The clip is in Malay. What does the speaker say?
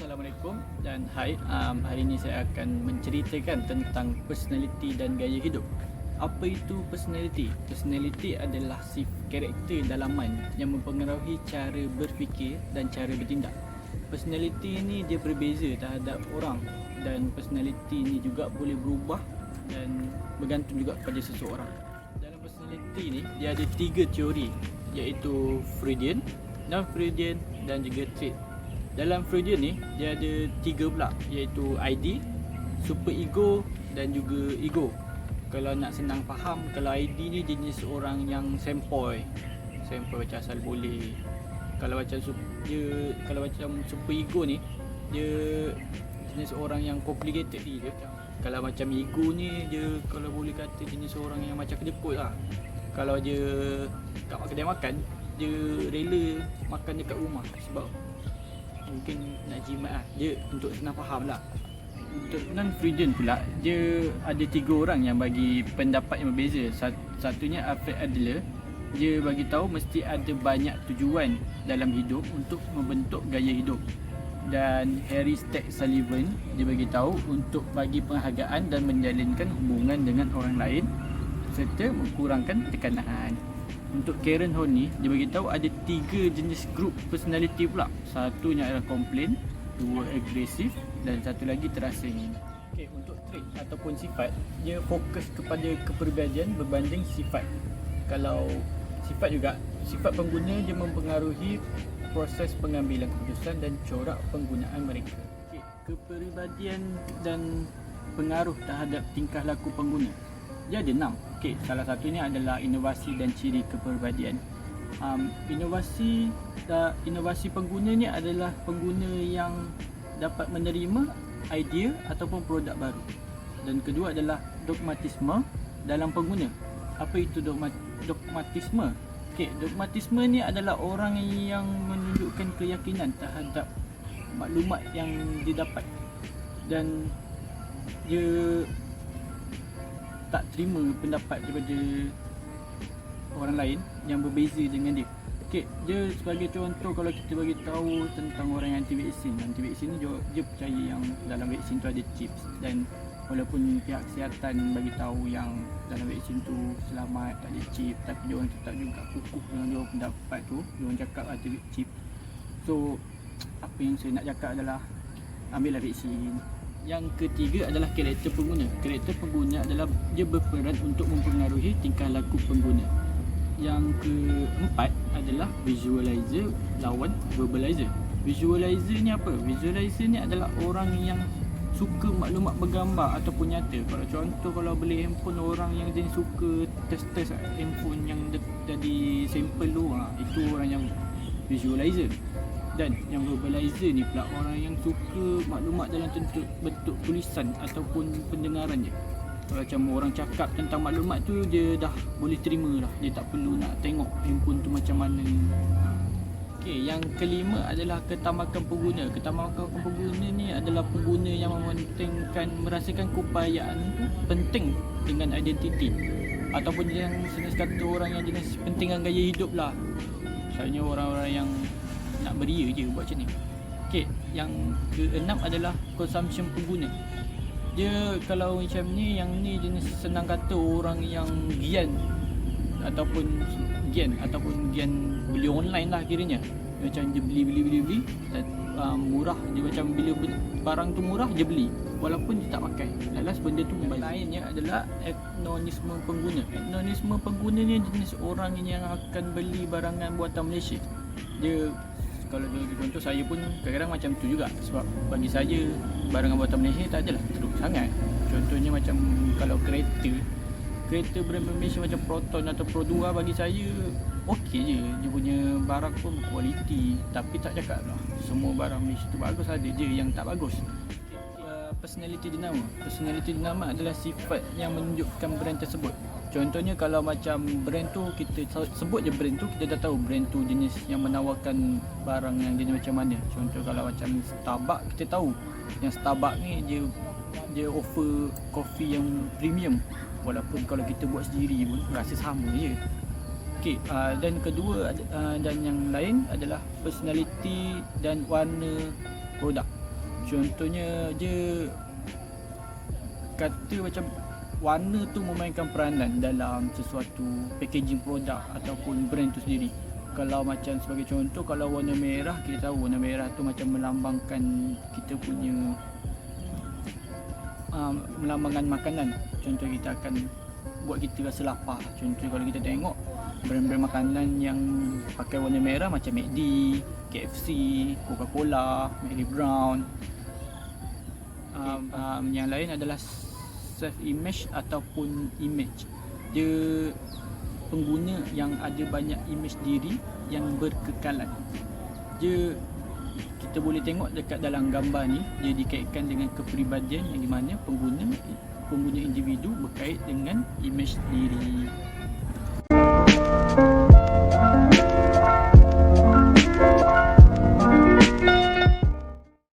Assalamualaikum dan hai. Hari ini saya akan menceritakan tentang personality dan gaya hidup. Apa itu personality? Personality adalah karakter dalaman yang mempengaruhi cara berfikir dan cara bertindak. Personality ni dia berbeza terhadap orang, dan personality ni juga boleh berubah dan bergantung juga kepada seseorang. Dalam personality ni dia ada 3 teori, iaitu Freudian, non-Freudian dan juga trait. Dalam Freudian ni dia ada 3 pula, iaitu ID, super ego dan juga ego. Kalau nak senang faham, kalau ID ni jenis orang yang sempoi macam asal boleh. Kalau macam super ego ni dia jenis orang yang complicated dia. Kalau macam ego ni dia kalau boleh kata jenis orang yang macam kedekut lah. Kalau dia kat kedai makan, dia rela makan dekat rumah sebab mungkin nak jimat lah. Dia untuk senang faham lah. Untuk non-Freudian pula, dia ada 3 orang yang bagi pendapat yang berbeza. Satunya Alfred Adler. Dia bagi tahu mesti ada banyak tujuan dalam hidup untuk membentuk gaya hidup. Dan Harry Stack Sullivan, dia bagi tahu untuk bagi penghargaan dan menjalinkan hubungan dengan orang lain serta mengkurangkan tekanan. Untuk Karen Horn ni, dia bagi tahu ada 3 jenis group personality pula. Satunya adalah complain, 2 agresif dan satu lagi terasa ingin. Okey, untuk trait ataupun sifat, dia fokus kepada kepribadian berbanding sifat. Kalau sifat juga, sifat pengguna dia mempengaruhi proses pengambilan keputusan dan corak penggunaan mereka. Okey, kepribadian dan pengaruh terhadap tingkah laku pengguna. Dia ada 6. Okey, salah satunya adalah inovasi dan ciri kepribadian. Inovasi pengguna ni adalah pengguna yang dapat menerima idea ataupun produk baru. Dan kedua adalah dogmatisme dalam pengguna. Apa itu dogmatisme? Okey, dogmatisme ni adalah orang yang menunjukkan keyakinan terhadap maklumat yang didapat dan dia tak terima pendapat daripada orang lain yang berbeza dengan dia. Okey, dia sebagai contoh, kalau kita bagi tahu tentang orang yang anti vaksin. Anti vaksin ni dia percaya yang dalam vaksin tu ada chips, dan walaupun pihak kesihatan bagi tahu yang dalam vaksin tu selamat, tak ada chip, tapi dia orang tetap juga kukuh dengan dia orang pendapat tu. Dia orang cakap ada chip. So apa yang saya nak cakap adalah ambillah vaksin. Yang ketiga adalah karakter pengguna. Karakter pengguna adalah dia berperan untuk mempengaruhi tingkah laku pengguna. Yang keempat adalah visualizer lawan verbalizer. Visualizer ni apa? Visualizer ni adalah orang yang suka maklumat bergambar ataupun nyata. Kalau contoh, kalau beli handphone, orang yang jenis suka test handphone yang jadi sampel tu, itu orang yang visualizer. Dan yang verbalizer ni pula orang yang suka maklumat dalam bentuk tulisan ataupun pendengaran je. Kalau macam orang cakap tentang maklumat tu, dia dah boleh terima lah. Dia tak perlu nak tengok handphone tu macam mana. Okey, yang kelima adalah ketamakan pengguna. Ketamakan pengguna ni adalah pengguna yang merasakan keupayaan tu penting dengan identiti, ataupun yang jenis kata orang yang jenis pentingan gaya hidup lah. Misalnya orang-orang yang nak beria je buat macam ni. Okey, yang keenam adalah consumption pengguna. Dia kalau macam ni, yang ni jenis senang kata orang yang gian ataupun gian beli online lah kiranya. Macam dia beli dan murah. Dia macam bila barang tu murah dia beli walaupun dia tak pakai. Last benda tu yang lainnya adalah etnonisme pengguna. Etnonisme pengguna ni jenis orang yang akan beli barangan buatan Malaysia. Dia, kalau contoh saya pun kadang-kadang macam tu juga. Sebab bagi saya barangan buatan Malaysia tak adalah teruk sangat. Contohnya macam kalau kereta brand Malaysia macam Proton atau Pro 2, bagi saya okey je. Dia punya barang pun kualiti. Tapi tak cakap lah semua barang Malaysia tu bagus, ada je yang tak bagus. Personality dinama. Personality dinama adalah sifat yang menunjukkan brand tersebut. Contohnya kalau macam brand tu, kita sebut je brand tu, kita dah tahu brand tu jenis yang menawarkan barang yang jenis macam mana. Contoh kalau macam Starbucks, kita tahu yang Starbucks ni dia offer kopi yang premium, walaupun kalau kita buat sendiri pun rasa sama je. Okey, dan kedua dan yang lain adalah personality dan warna produk. Contohnya je kata macam warna tu memainkan peranan dalam sesuatu packaging produk ataupun brand tu sendiri. Kalau macam sebagai contoh, kalau warna merah, kita tahu warna merah tu macam melambangkan kita punya melambangkan makanan. Contoh kita akan buat kita rasa lapar. Contoh kalau kita tengok brand-brand makanan yang pakai warna merah macam McD, KFC, Coca-Cola, Mary Brown. Yang lain adalah self-image ataupun image. Dia pengguna yang ada banyak image diri yang berkekalan. Dia kita boleh tengok dekat dalam gambar ni, dia dikaitkan dengan kepribadian yang di mana pengguna individu berkait dengan image diri.